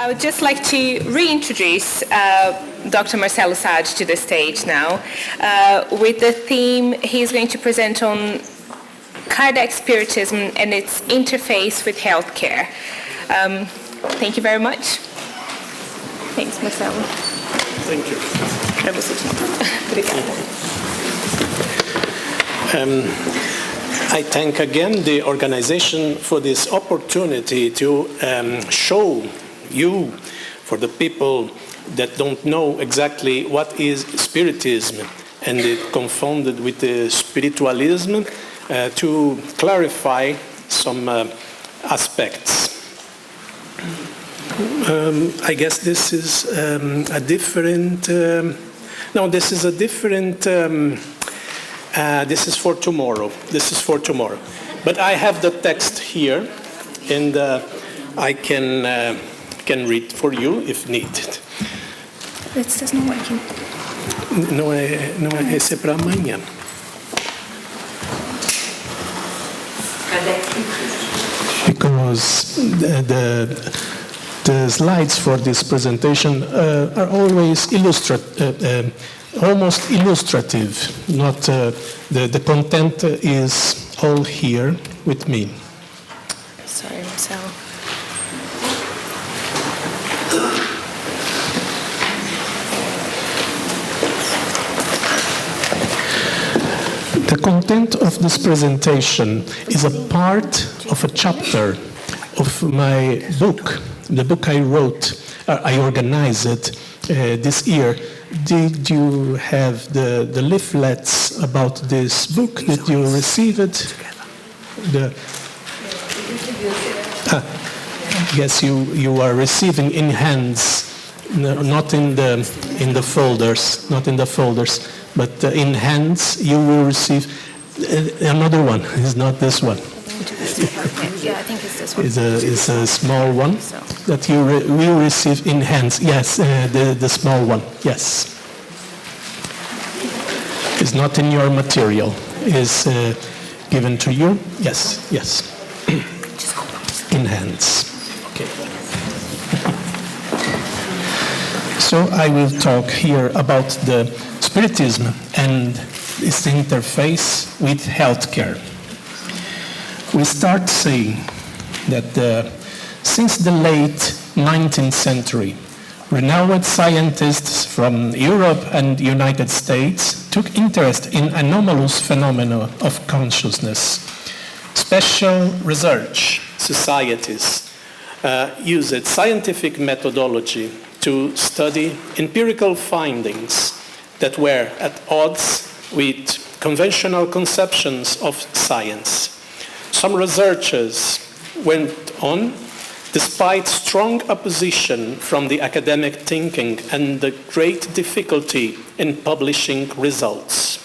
I would just like to reintroduce Dr. Marcelo Saad to the stage now. With the theme, he's going to present on Kardec-Spiritism and its interface with healthcare. Thank you very much. Thanks, Marcelo. Thank you. I thank again the organization for this opportunity to show you, for the people that don't know exactly what is Spiritism and it confounded with the spiritualism, to clarify some aspects. I guess this is a different, this is a different, this is for tomorrow. This is for tomorrow. But I have the text here, and I can read for you if needed. It's just not working. Não é, esse é para amanhã. Because the slides for this presentation are always almost illustrative. Not the content is all here with me. Sorry, Marcelo. The content of this presentation is a part of a chapter of my book, the book I wrote, I organized it this year. Did you have the leaflets about this book? Did you receive it? Yes, you are receiving in hands, not in the folders, but in hands you will receive another one. It's not this one. Yeah, I think it's this one. It's a small one that you will receive in hands. Yes, the small one. Yes. It's not in your material. It's given to you. Yes. In hands. Okay. So I will talk here about the Spiritism and its interface with healthcare. We start saying that since the late 19th century, renowned scientists from Europe and the United States took interest in anomalous phenomena of consciousness. Special research societies used scientific methodology to study empirical findings that were at odds with conventional conceptions of science. Some researchers went on despite strong opposition from the academic thinking and the great difficulty in publishing results.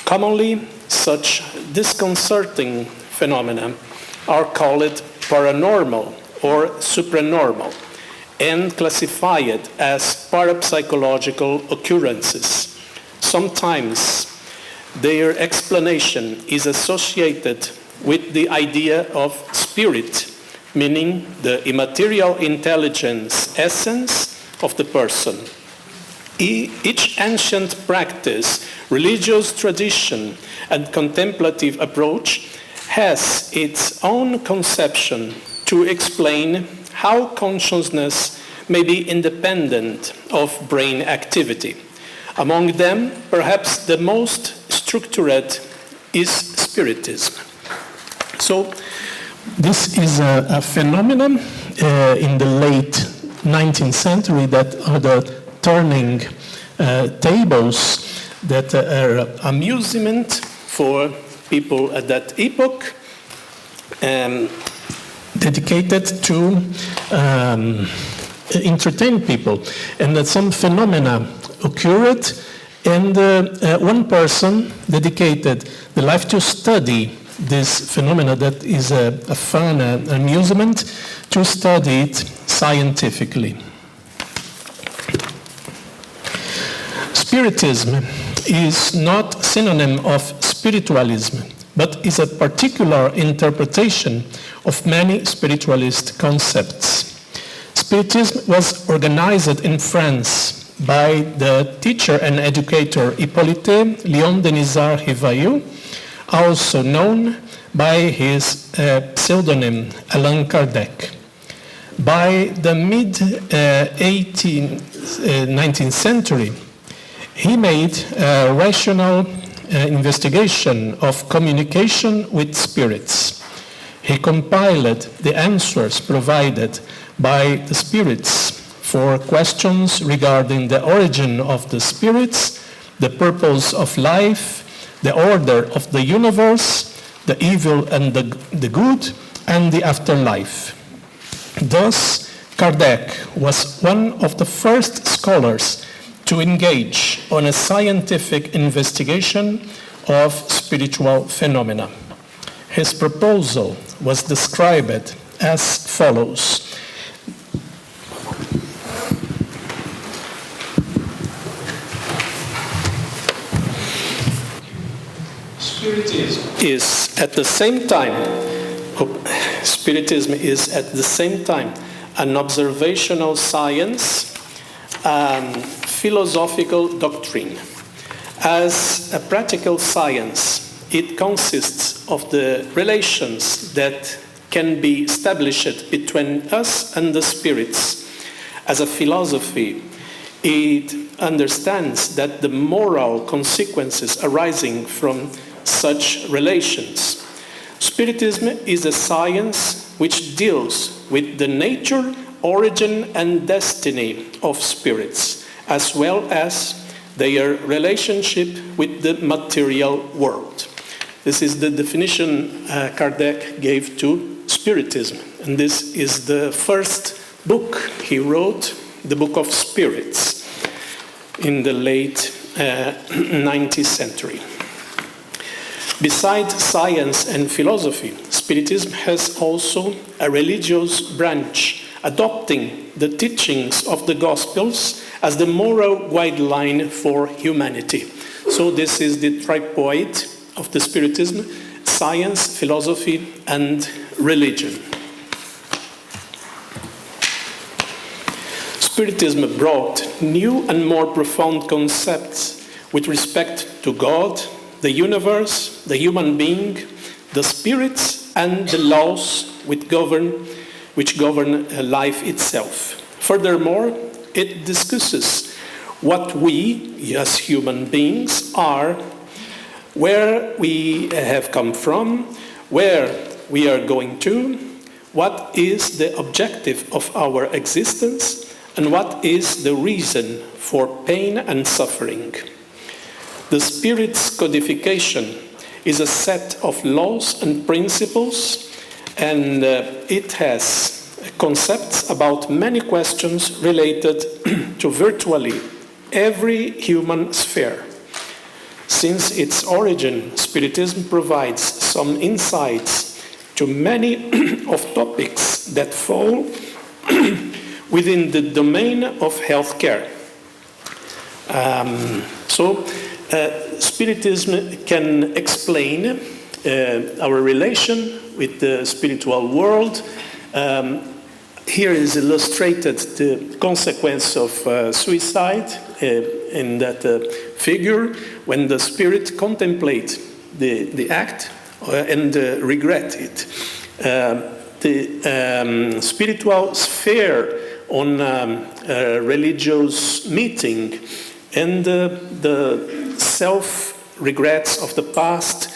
Commonly, such disconcerting phenomena are called paranormal or supranormal and classified as parapsychological occurrences. Sometimes their explanation is associated with the idea of spirit, meaning the immaterial intelligence essence of the person. Each ancient practice, religious tradition, and contemplative approach has its own conception to explain how consciousness may be independent of brain activity. Among them, perhaps the most structured is Spiritism. So, this is a phenomenon in the late 19th century that are the turning tables that are amusement for people at that epoch, dedicated to entertain people, and that some phenomena occurred, and one person dedicated the life to study this phenomena that is a fun amusement, to study it scientifically. Spiritism is not synonym of spiritualism, but is a particular interpretation of many spiritualist concepts. Spiritism was organized in France by the teacher and educator Hippolyte Léon Denisard Rivaillou, also known by his pseudonym Allan Kardec. By the mid-19th century, he made a rational investigation of communication with spirits. He compiled the answers provided by the spirits for questions regarding the origin of the spirits, the purpose of life, the order of the universe, the evil and the good, and the afterlife. Thus, Kardec was one of the first scholars to engage on a scientific investigation of spiritual phenomena. His proposal was described as follows. Spiritism is at the same time an observational science and philosophical doctrine. As a practical science, it consists of the relations that can be established between us and the spirits. As a philosophy, it understands that the moral consequences arising from such relations. Spiritism is a science which deals with the nature, origin, and destiny of spirits, as well as their relationship with the material world. This is the definition Kardec gave to Spiritism, and this is the first book he wrote, the Book of Spirits, in the late 19th century. Besides science and philosophy, Spiritism has also a religious branch, adopting the teachings of the Gospels as the moral guideline for humanity. So this is the tripod of the Spiritism: science, philosophy, and religion. Spiritism brought new and more profound concepts with respect to God, the universe, the human being, the spirits, and the laws which govern life itself. Furthermore, it discusses what we, as human beings, are, where we have come from, where we are going to, what is the objective of our existence, and what is the reason for pain and suffering. The Spirit's codification is a set of laws and principles, and it has concepts about many questions related to virtually every human sphere. Since its origin, Spiritism provides some insights to many of topics that fall within the domain of healthcare. Spiritism can explain our relation with the spiritual world. Here is illustrated the consequence of suicide in that figure, when the spirit contemplates the act and regret it. The spiritual sphere on a religious meeting, and the self-regrets of the past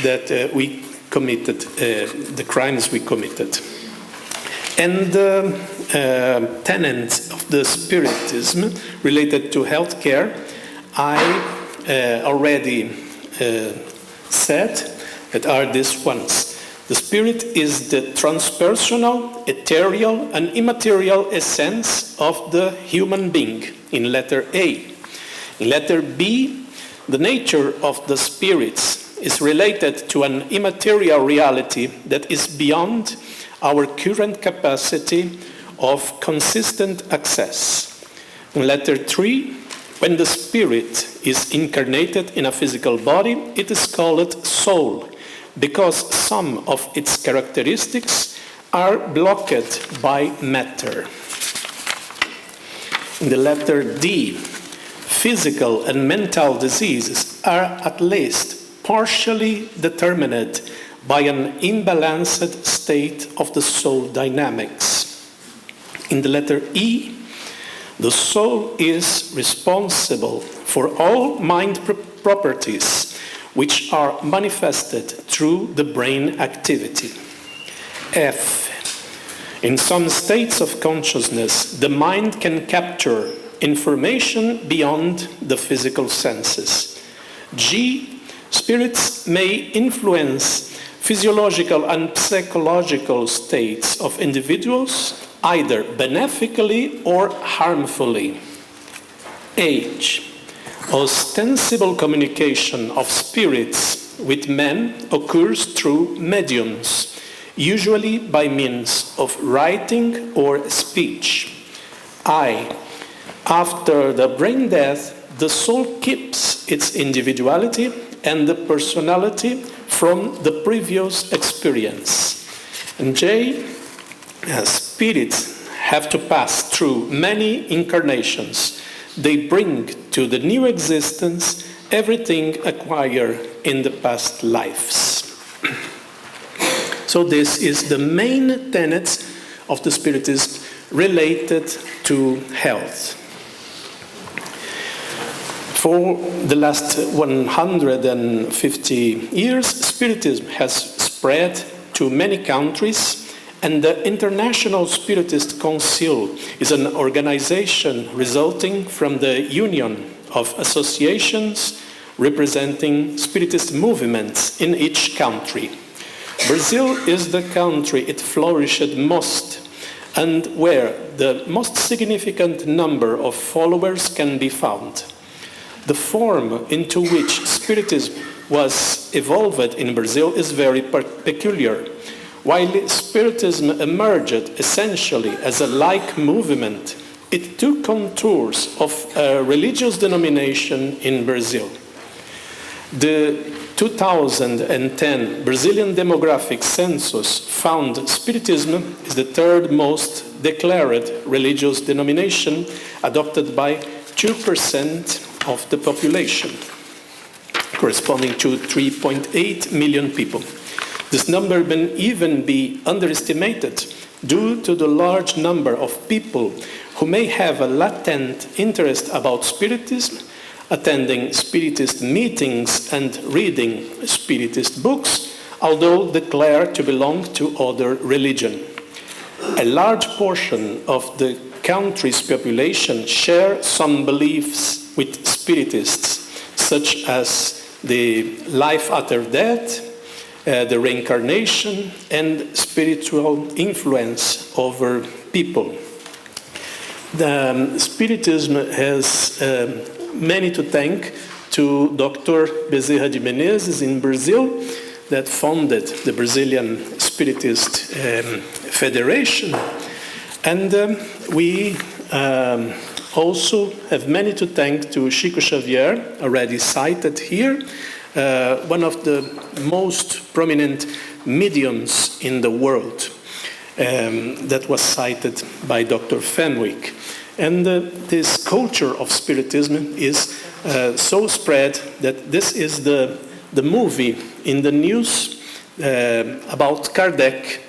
that we committed, the crimes we committed. And the tenets of the Spiritism related to healthcare, I already said, that are these ones. The spirit is the transpersonal, ethereal, and immaterial essence of the human being, in letter A. In letter B, the nature of the spirits is related to an immaterial reality that is beyond our current capacity of consistent access. In letter 3, when the spirit is incarnated in a physical body, it is called soul, because some of its characteristics are blocked by matter. In the letter D, physical and mental diseases are at least partially determined by an imbalanced state of the soul dynamics. In the letter E, the soul is responsible for all mind properties which are manifested through the brain activity. F, in some states of consciousness, the mind can capture information beyond the physical senses. G, spirits may influence physiological and psychological states of individuals, either benefically or harmfully. H, ostensible communication of spirits with men occurs through mediums, usually by means of writing or speech. I, after the brain death, the soul keeps its individuality and the personality from the previous experience. And J, spirits have to pass through many incarnations. They bring to the new existence everything acquired in the past lives. So this is the main tenets of the Spiritism related to health. For the last 150 years, Spiritism has spread to many countries, and the International Spiritist Council is an organization resulting from the union of associations representing Spiritist movements in each country. Brazil is the country it flourished most, and where the most significant number of followers can be found. The form into which Spiritism was evolved in Brazil is very peculiar. While Spiritism emerged essentially as a like movement, it took contours of a religious denomination in Brazil. The 2010 Brazilian demographic census found Spiritism is the third most declared religious denomination, adopted by 2% of the population, corresponding to 3.8 million people. This number may even be underestimated due to the large number of people who may have a latent interest about Spiritism, attending Spiritist meetings and reading Spiritist books, although declare to belong to other religion. A large portion of the country's population share some beliefs with Spiritists, such as the life after death, the reincarnation, and spiritual influence over people. The Spiritism has many to thank to Dr. Bezerra de Menezes in Brazil, that founded the Brazilian Spiritist Federation. And we also have many to thank to Chico Xavier, already cited here, one of the most prominent mediums in the world, that was cited by Dr. Fenwick. And this culture of Spiritism is so spread that this is the movie in the news about Kardec.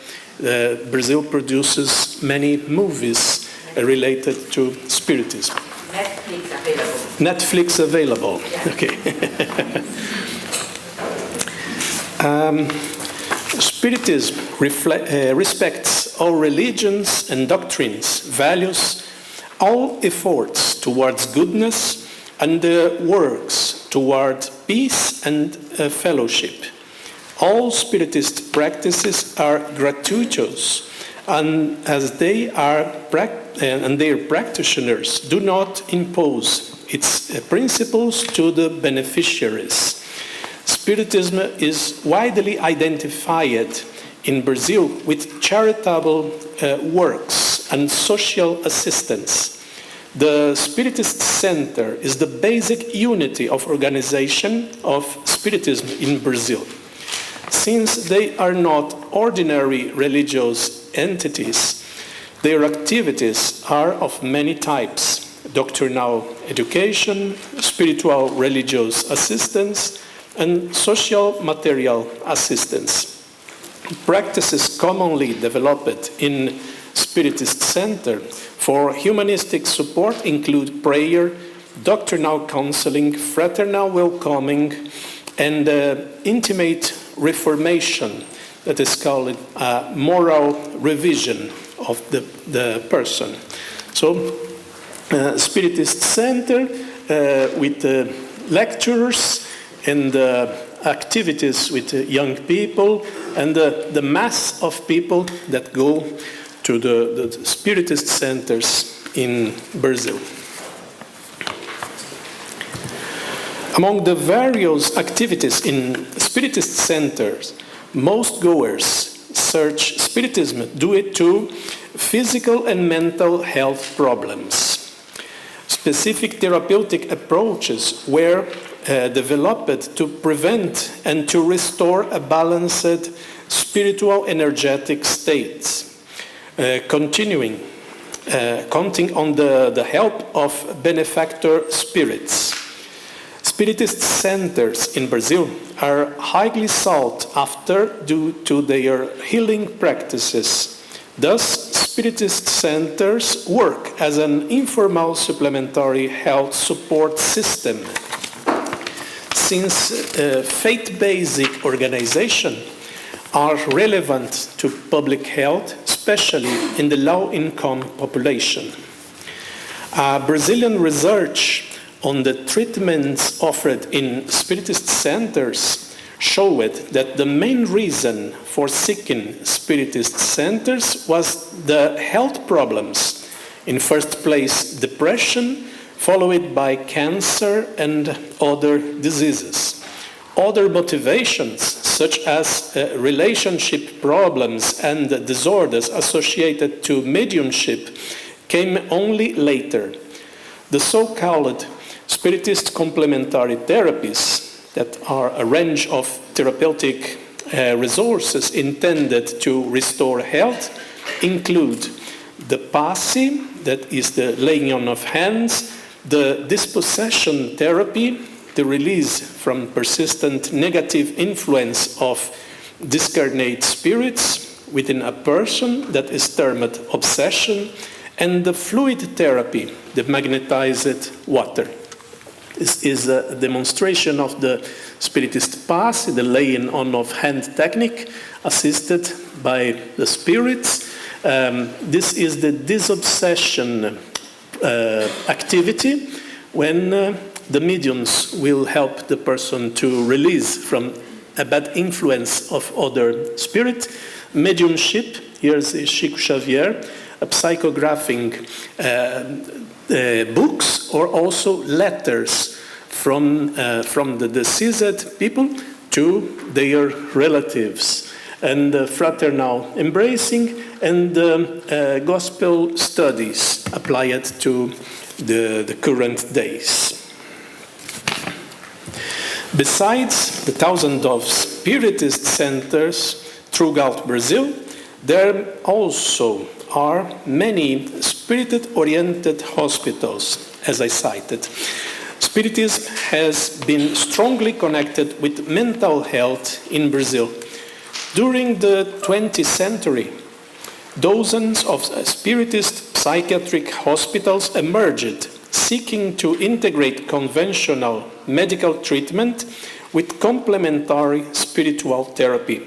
Brazil produces many movies related to Spiritism. Netflix available. Yeah. Okay. Spiritism respects all religions and doctrines, values all efforts towards goodness, and works toward peace and fellowship. All Spiritist practices are gratuitous, and as they are and their practitioners do not impose its principles to the beneficiaries. Spiritism is widely identified in Brazil with charitable works and social assistance. The Spiritist Center is the basic unity of organization of Spiritism in Brazil. Since they are not ordinary religious entities, their activities are of many types, doctrinal education, spiritual religious assistance, and social material assistance. Practices commonly developed in Spiritist Center for humanistic support include prayer, doctrinal counseling, fraternal welcoming, and intimate reformation, that is called moral revision of the person. So, Spiritist Center with lectures and activities with young people and the mass of people that go to the Spiritist centers in Brazil. Among the various activities in Spiritist centers, most goers search Spiritism due to physical and mental health problems. Specific therapeutic approaches were developed to prevent and to restore a balanced spiritual energetic state. Counting on the help of benefactor spirits. Spiritist centers in Brazil are highly sought after due to their healing practices. Thus, Spiritist centers work as an informal supplementary health support system. Since faith-based organizations are relevant to public health, especially in the low-income population. Brazilian research on the treatments offered in Spiritist centers showed that the main reason for seeking Spiritist centers was the health problems. In first place, depression, followed by cancer and other diseases. Other motivations, such as relationship problems and disorders associated to mediumship, came only later. The so-called Spiritist complementary therapies, that are a range of therapeutic resources intended to restore health, include the passe, that is the laying on of hands, the dispossession therapy, the release from persistent negative influence of discarnate spirits within a person, that is termed obsession, and the fluid therapy, the magnetized water. This is a demonstration of the Spiritist passe, the laying on of hand technique, assisted by the spirits. This is the disobsession activity when the mediums will help the person to release from a bad influence of other spirits. Mediumship, here's Chico Xavier, a psychographing books or also letters from the deceased people to their relatives, and fraternal embracing and gospel studies applied to the current days. Besides the thousands of Spiritist centers throughout Brazil, there also are many spirit-oriented hospitals, as I cited. Spiritism has been strongly connected with mental health in Brazil. During the 20th century, dozens of Spiritist psychiatric hospitals emerged, seeking to integrate conventional medical treatment with complementary spiritual therapy.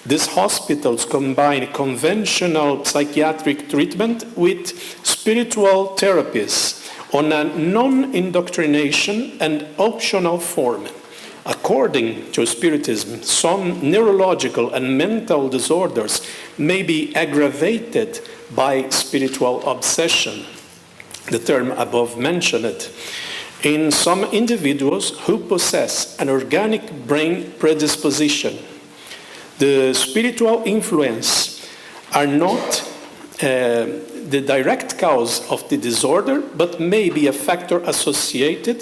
These hospitals combine conventional psychiatric treatment with spiritual therapies on a non-indoctrination and optional form. According to Spiritism, some neurological and mental disorders may be aggravated by spiritual obsession, the term above mentioned, in some individuals who possess an organic brain predisposition. The spiritual influence are not the direct cause of the disorder, but may be a factor associated.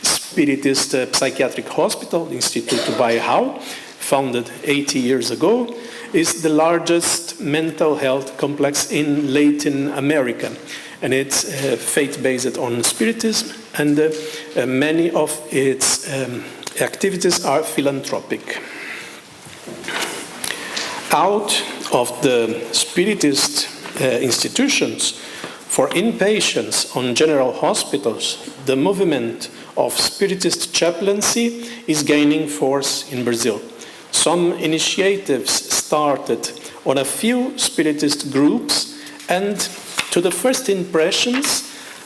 Spiritist Psychiatric Hospital, Instituto Bairral, founded 80 years ago, is the largest mental health complex in Latin America. and it's faith-based on Spiritism, and many of its activities are philanthropic. Out of the Spiritist institutions for inpatients on general hospitals, the movement of Spiritist chaplaincy is gaining force in Brazil. Some initiatives started on a few Spiritist groups, and to the first impressions,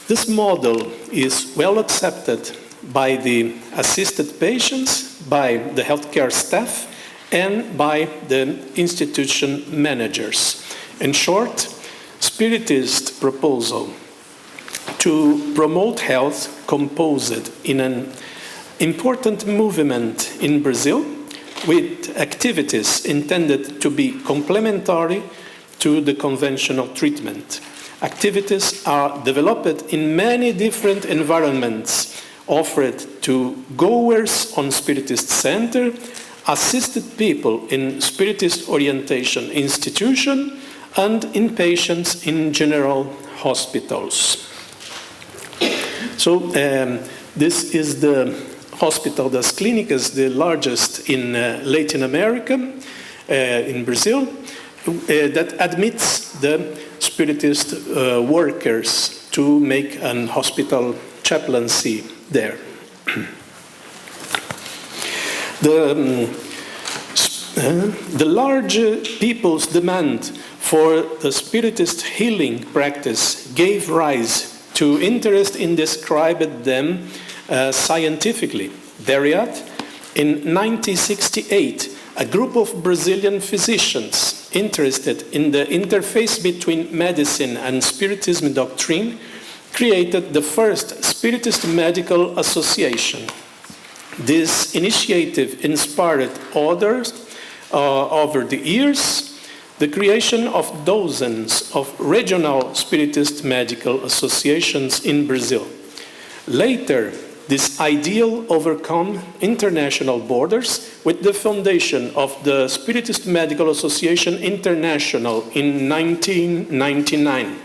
this model is well accepted by the assisted patients, by the healthcare staff, and by the institution managers. In short, Spiritist proposal to promote health composed in an important movement in Brazil with activities intended to be complementary to the conventional treatment. Activities are developed in many different environments, offered to goers on Spiritist center, assisted people in Spiritist orientation institution, and inpatients in general hospitals. So this is the Hospital das Clínicas, the largest in Latin America, in Brazil, that admits the Spiritist workers to make an hospital chaplaincy there. The large people's demand for the Spiritist healing practice gave rise to interest in describing them scientifically. Thereyat, in 1968, a group of Brazilian physicians interested in the interface between medicine and Spiritism doctrine created the first Spiritist Medical Association. This initiative inspired others over the years, the creation of dozens of regional Spiritist medical associations in Brazil. Later, this ideal overcame international borders with the foundation of the Spiritist Medical Association International in 1999,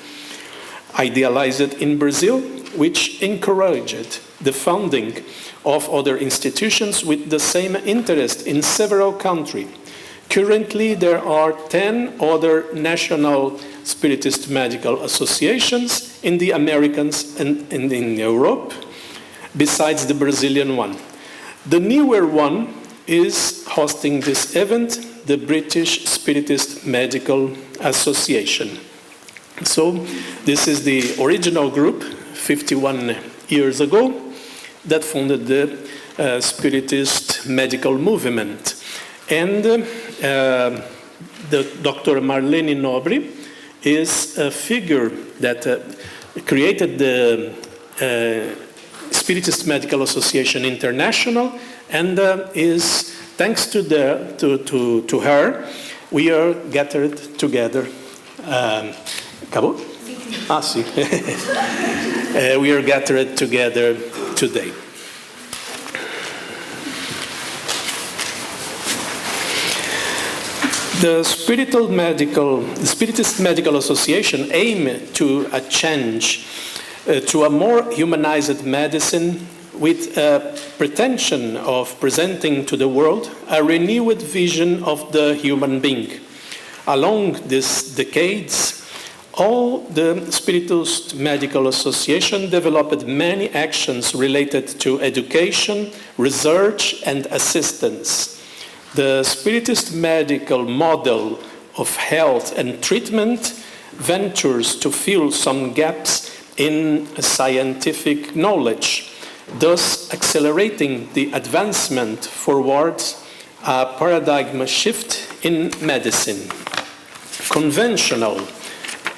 idealized in Brazil, which encouraged the founding of other institutions with the same interest in several countries. Currently, there are 10 other national Spiritist medical associations in the Americas and in Europe, besides the Brazilian one. The newer one is hosting this event, the British Spiritist Medical Association. So this is the original group, 51 years ago, that founded the Spiritist medical movement. And the Dr. Marlene Nobre is a figure that created the Spiritist Medical Association International, and is thanks to her, we are gathered together. Acabou? Ah, sim. We are gathered together today. The Spiritist Medical Association aims to a change to a more humanized medicine with a pretension of presenting to the world a renewed vision of the human being. Along these decades, all the Spiritist Medical Association developed many actions related to education, research, and assistance. The Spiritist medical model of health and treatment ventures to fill some gaps in scientific knowledge, thus accelerating the advancement towards a paradigm shift in medicine. Conventional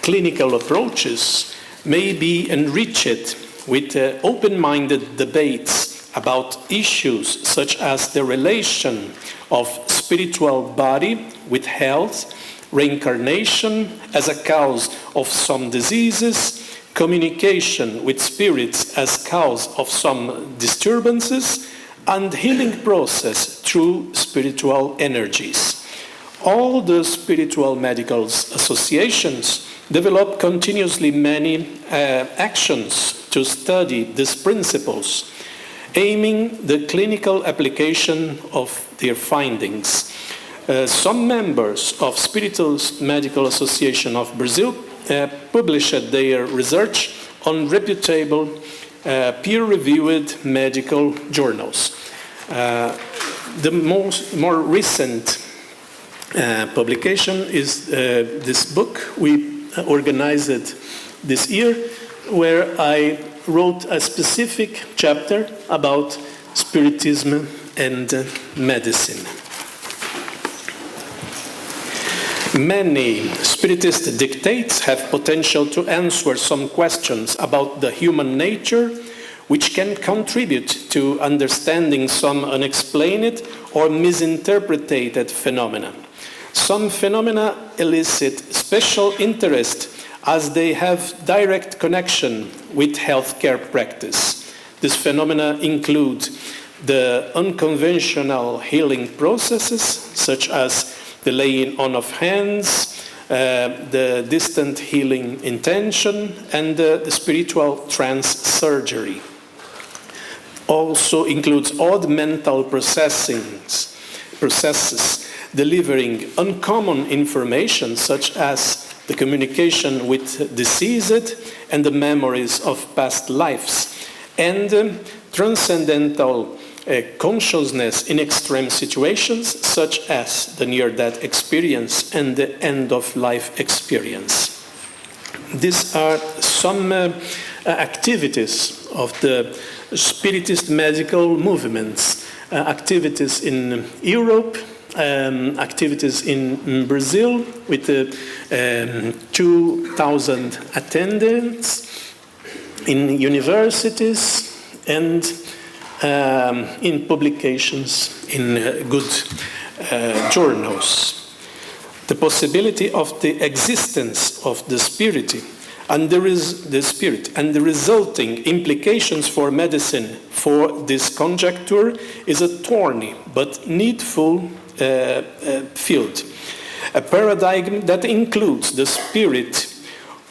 clinical approaches may be enriched with open-minded debates about issues such as the relation of spiritual body with health, reincarnation as a cause of some diseases, communication with spirits as cause of some disturbances, and healing process through spiritual energies. all the spiritual medical associations develop continuously many actions to study these principles, aiming the clinical application of their findings. Some members of Spiritist Medical Association of Brazil published their research on reputable, peer-reviewed medical journals. The more recent publication is this book we organized this year, where I wrote a specific chapter about Spiritism and medicine. Many Spiritist dictates have potential to answer some questions about the human nature, which can contribute to understanding some unexplained or misinterpreted phenomena. Some phenomena elicit special interest as they have direct connection with healthcare practice. These phenomena include the unconventional healing processes, such as the laying on of hands, the distant healing intention, and the spiritual trance surgery. Also includes odd mental processes delivering uncommon information, such as the communication with deceased and the memories of past lives, and transcendental consciousness in extreme situations, such as the near-death experience and the end-of-life experience. These are some activities of the Spiritist medical movements, activities in Europe, activities in Brazil with 2,000 attendants, in universities, and in publications in good journals. The possibility of the existence of the spirit and the resulting implications for medicine for this conjecture is a thorny but needful field. A paradigm that includes the spirit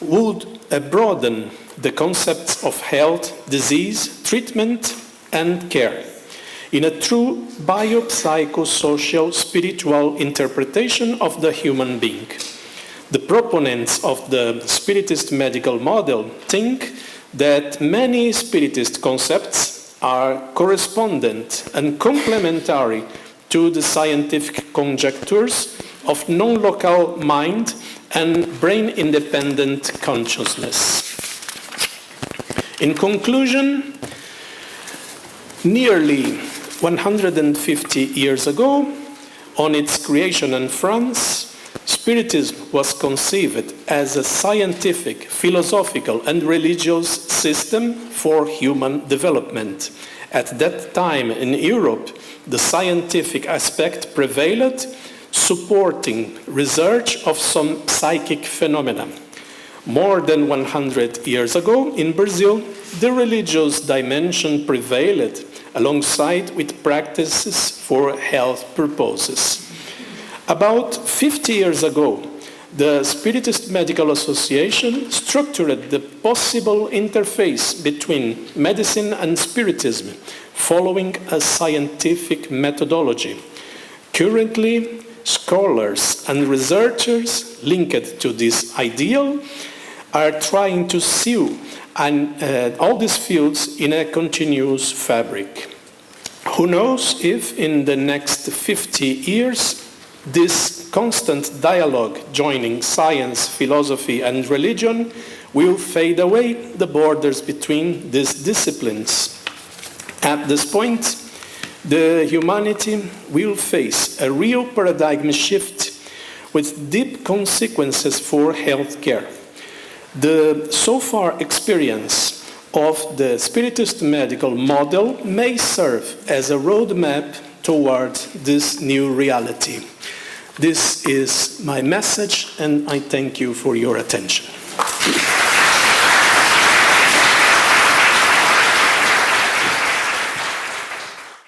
would broaden the concepts of health, disease, treatment, and care in a true biopsychosocial spiritual interpretation of the human being. The proponents of the Spiritist medical model think that many Spiritist concepts are correspondent and complementary to the scientific conjectures of non-local mind and brain-independent consciousness. In conclusion, nearly 150 years ago, on its creation in France, Spiritism was conceived as a scientific, philosophical, and religious system for human development. At that time in Europe, the scientific aspect prevailed, supporting research of some psychic phenomena. More than 100 years ago, in Brazil, the religious dimension prevailed alongside with practices for health purposes. About 50 years ago, the Spiritist Medical Association structured the possible interface between medicine and Spiritism, following a scientific methodology. Currently, scholars and researchers linked to this ideal are trying to sew all these fields in a continuous fabric. Who knows if in the next 50 years this constant dialogue joining science, philosophy, and religion will fade away the borders between these disciplines. At this point, the humanity will face a real paradigm shift with deep consequences for healthcare. The so far experience of the Spiritist medical model may serve as a roadmap toward this new reality. This is my message, and I thank you for your attention.